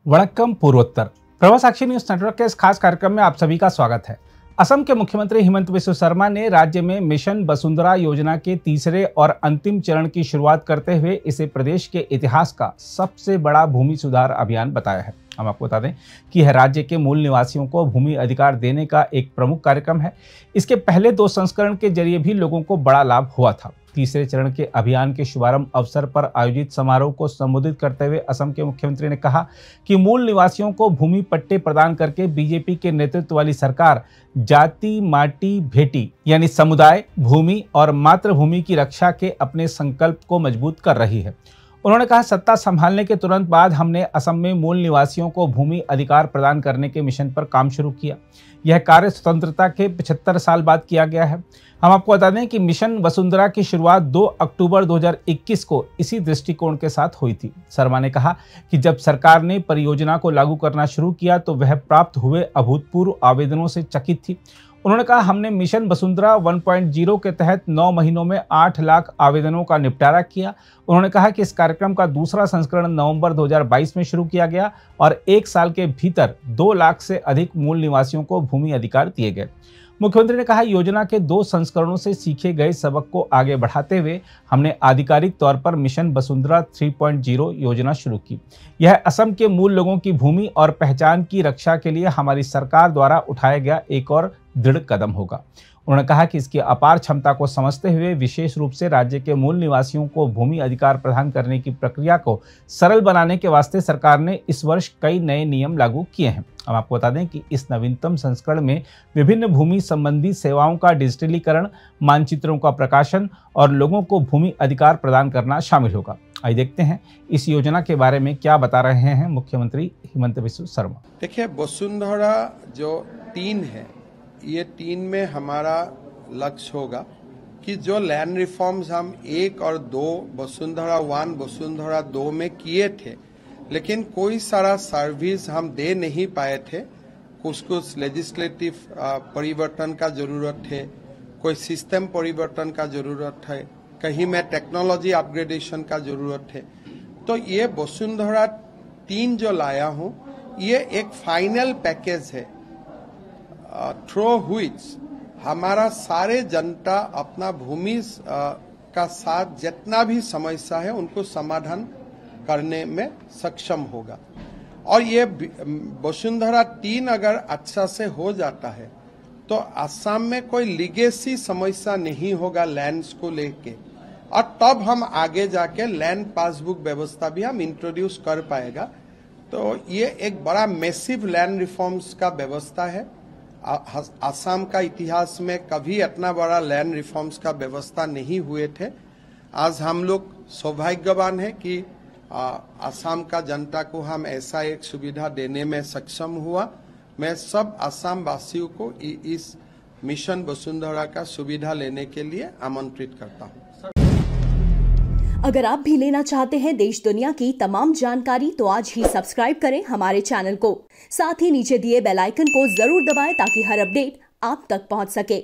वड़क्कम पूर्वोत्तर प्रभा साक्षी news network के इस खास कार्यक्रम में आप सभी का स्वागत है। असम के मुख्यमंत्री हिमंत बिस्वा शर्मा ने राज्य में मिशन वसुंधरा योजना के तीसरे और अंतिम चरण की शुरुआत करते हुए इसे प्रदेश के इतिहास का सबसे बड़ा भूमि सुधार अभियान बताया है। हम आपको बता दें कि यह राज्य के मूल निवासियों को भूमि अधिकार देने का एक प्रमुख कार्यक्रम है। इसके पहले 2 संस्करण के जरिए भी लोगों को बड़ा लाभ हुआ था। तीसरे चरण के अभियान के शुभारंभ अवसर पर आयोजित समारोह को संबोधित करते हुए असम के मुख्यमंत्री ने कहा कि मूल निवासियों को भूमि पट्टे प्रदान करके बीजेपी के नेतृत्व वाली सरकार जाति माटी भेटी यानी समुदाय, भूमि और मातृभूमि की रक्षा के अपने संकल्प को मजबूत कर रही है। उन्होंने कहा, सत्ता संभालने के तुरंत बाद हमने असम में मूल निवासियों को भूमि अधिकार प्रदान करने के मिशन पर काम शुरू किया। यह कार्य स्वतंत्रता के 75 साल बाद किया गया है। हम आपको बता दें कि मिशन वसुंधरा की शुरुआत 2 अक्टूबर 2021 को इसी दृष्टिकोण के साथ हुई थी। शर्मा ने कहा कि जब सरकार ने परियोजना को लागू करना शुरू किया तो वह प्राप्त हुए अभूतपूर्व आवेदनों से चकित थी। उन्होंने कहा, हमने मिशन वसुंधरा 1.0 के तहत 9 महीनों में 8 लाख आवेदनों का निपटारा किया। उन्होंने कहा कि इस कार्यक्रम का दूसरा संस्करण नवंबर 2022 में शुरू किया गया और 1 साल के भीतर 2 लाख से अधिक मूल निवासियों को भूमि अधिकार दिए गए। मुख्यमंत्री ने कहा, योजना के 2 संस्करणों से सीखे गए सबक को आगे बढ़ाते हुए हमने आधिकारिक तौर पर मिशन वसुंधरा 3.0 योजना शुरू की। यह असम के मूल लोगों की भूमि और पहचान की रक्षा के लिए हमारी सरकार द्वारा उठाया गया एक और दृढ़ कदम होगा। उन्होंने कहा कि इसकी अपार क्षमता को समझते हुए विशेष रूप से राज्य के मूल निवासियों को भूमि अधिकार प्रदान करने की प्रक्रिया को सरल बनाने के वास्ते सरकार ने इस वर्ष कई नए नियम लागू किए हैं। हम आपको बता दें कि इस नवीनतम संस्करण में विभिन्न भूमि संबंधी सेवाओं का डिजिटलीकरण, मानचित्रों का प्रकाशन और लोगों को भूमि अधिकार प्रदान करना शामिल होगा। आइए देखते हैं इस योजना के बारे में क्या बता रहे हैं मुख्यमंत्री हिमंत बिस्वा शर्मा। देखिए, वसुंधरा जो 3 है, ये 3 में हमारा लक्ष्य होगा कि जो लैंड रिफॉर्म्स हम 1 और 2 वसुंधरा 1 वसुंधरा 2 में किए थे, लेकिन कोई सारा सर्विस हम दे नहीं पाए थे। कुछ लेजिस्लेटिव परिवर्तन का जरूरत है, कोई सिस्टम परिवर्तन का जरूरत है, कहीं में टेक्नोलॉजी अपग्रेडेशन का जरूरत है। तो ये वसुंधरा 3 जो लाया हूं, ये एक फाइनल पैकेज है थ्रू व्हिच हमारा सारे जनता अपना भूमि का साथ जितना भी समस्या है उनको समाधान करने में सक्षम होगा। और ये वसुंधरा 3 अगर अच्छा से हो जाता है तो असम में कोई लीगेसी समस्या नहीं होगा लैंड्स को लेके, और तब हम आगे जाके लैंड पासबुक व्यवस्था भी हम इंट्रोड्यूस कर पाएगा। तो ये एक बड़ा मैसिव लैंड रिफॉर्म्स का व्यवस्था है। असम का इतिहास में कभी इतना बड़ा लैंड रिफॉर्म्स का व्यवस्था नहीं हुए थे। आज हम लोग सौभाग्यवान है कि असम का जनता को हम ऐसा एक सुविधा देने में सक्षम हुआ। मैं सब असम वासियों को इस मिशन वसुंधरा का सुविधा लेने के लिए आमंत्रित करता हूं। अगर आप भी लेना चाहते हैं देश दुनिया की तमाम जानकारी तो आज ही सब्सक्राइब करें हमारे चैनल को। साथ ही नीचे दिए बेल आइकन को जरूर दबाएं ताकि हर अपडेट आप तक पहुंच सके।